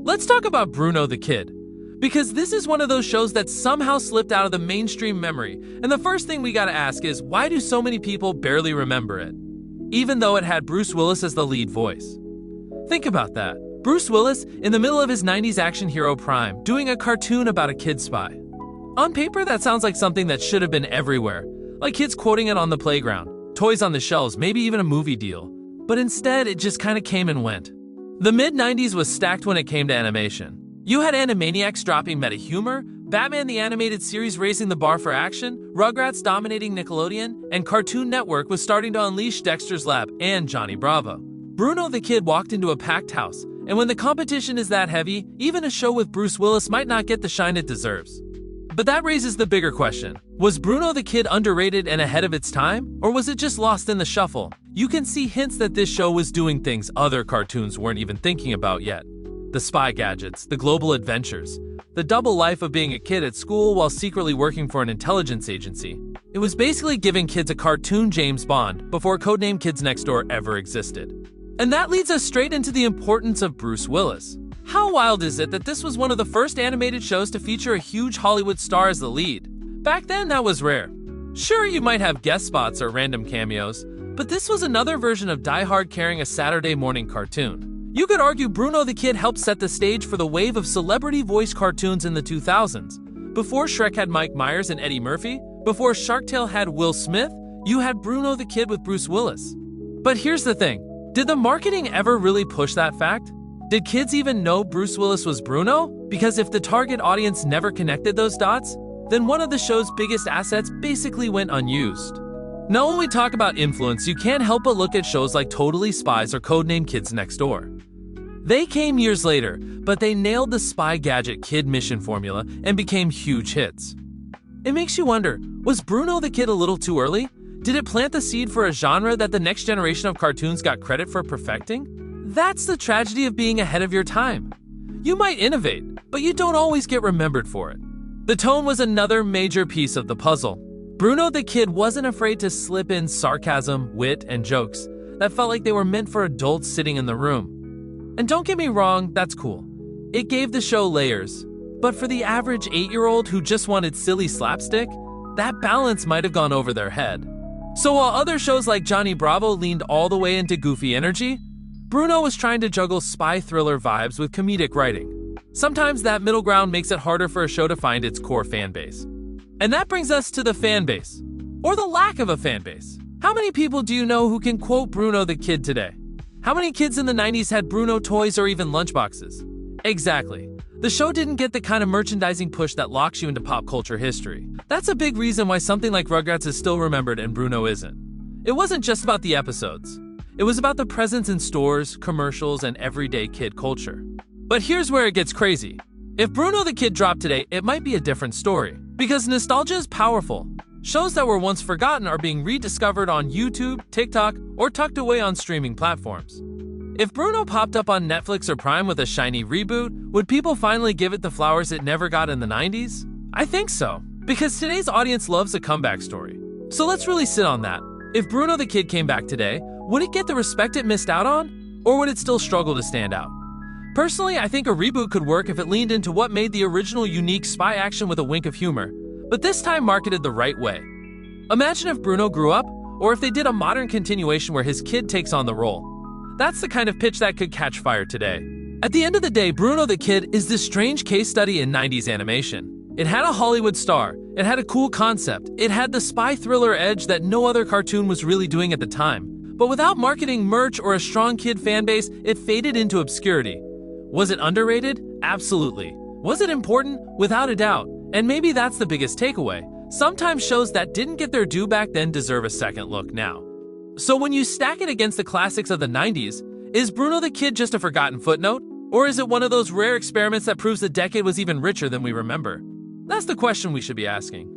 Let's talk about Bruno the Kid, because this is one of those shows that somehow slipped out of the mainstream memory, and the first thing we gotta ask is, why do so many people barely remember it? Even though it had Bruce Willis as the lead voice. Think about that. Bruce Willis, in the middle of his 90s action hero prime, doing a cartoon about a kid spy. On paper, that sounds like something that should have been everywhere, like kids quoting it on the playground, toys on the shelves, maybe even a movie deal. But instead, it just kinda came and went. The mid-90s was stacked when it came to animation. You had Animaniacs dropping meta humor, Batman the Animated Series raising the bar for action, Rugrats dominating Nickelodeon, and Cartoon Network was starting to unleash Dexter's Lab and Johnny Bravo. Bruno the Kid walked into a packed house, and when the competition is that heavy, even a show with Bruce Willis might not get the shine it deserves. But that raises the bigger question. Was Bruno the Kid underrated and ahead of its time? Or was it just lost in the shuffle? You can see hints that this show was doing things other cartoons weren't even thinking about yet. The spy gadgets, the global adventures, the double life of being a kid at school while secretly working for an intelligence agency. It was basically giving kids a cartoon James Bond before codename Kids Next Door ever existed. And that leads us straight into the importance of Bruce Willis. How wild is it that this was one of the first animated shows to feature a huge Hollywood star as the lead? Back then, that was rare. Sure, you might have guest spots or random cameos, but this was another version of Die Hard carrying a Saturday morning cartoon. You could argue Bruno the Kid helped set the stage for the wave of celebrity voice cartoons in the 2000s. Before Shrek had Mike Myers and Eddie Murphy, before Shark Tale had Will Smith, you had Bruno the Kid with Bruce Willis. But here's the thing, did the marketing ever really push that fact? Did kids even know Bruce Willis was Bruno? Because if the target audience never connected those dots, then one of the show's biggest assets basically went unused. Now when we talk about influence, you can't help but look at shows like Totally Spies or Codename Kids Next Door. They came years later, but they nailed the spy gadget kid mission formula and became huge hits. It makes you wonder, was Bruno the Kid a little too early? Did it plant the seed for a genre that the next generation of cartoons got credit for perfecting? That's the tragedy of being ahead of your time. You might innovate, but you don't always get remembered for it. The tone was another major piece of the puzzle. Bruno the Kid wasn't afraid to slip in sarcasm, wit, and jokes that felt like they were meant for adults sitting in the room. And don't get me wrong, that's cool. It gave the show layers. But for the average 8-year-old who just wanted silly slapstick, that balance might have gone over their head. So while other shows like Johnny Bravo leaned all the way into goofy energy, Bruno was trying to juggle spy thriller vibes with comedic writing. Sometimes that middle ground makes it harder for a show to find its core fan base. And that brings us to the fan base, or the lack of a fan base. How many people do you know who can quote Bruno the Kid today? How many kids in the 90s had Bruno toys or even lunchboxes? Exactly. The show didn't get the kind of merchandising push that locks you into pop culture history. That's a big reason why something like Rugrats is still remembered and Bruno isn't. It wasn't just about the episodes. It was about the presence in stores, commercials, and everyday kid culture. But here's where it gets crazy. If Bruno the Kid dropped today, it might be a different story. Because nostalgia is powerful. Shows that were once forgotten are being rediscovered on YouTube, TikTok, or tucked away on streaming platforms. If Bruno popped up on Netflix or Prime with a shiny reboot, would people finally give it the flowers it never got in the 90s? I think so, because today's audience loves a comeback story. So let's really sit on that. If Bruno the Kid came back today, would it get the respect it missed out on? Or would it still struggle to stand out? Personally, I think a reboot could work if it leaned into what made the original unique spy action with a wink of humor, but this time marketed the right way. Imagine if Bruno grew up, or if they did a modern continuation where his kid takes on the role. That's the kind of pitch that could catch fire today. At the end of the day, Bruno the Kid is this strange case study in 90s animation. It had a Hollywood star, it had a cool concept, it had the spy thriller edge that no other cartoon was really doing at the time. But without marketing, merch, or a strong kid fan base, it faded into obscurity. Was it underrated? Absolutely. Was it important? Without a doubt. And maybe that's the biggest takeaway. Sometimes shows that didn't get their due back then deserve a second look now. So when you stack it against the classics of the 90s, is Bruno the Kid just a forgotten footnote? Or is it one of those rare experiments that proves the decade was even richer than we remember? That's the question we should be asking.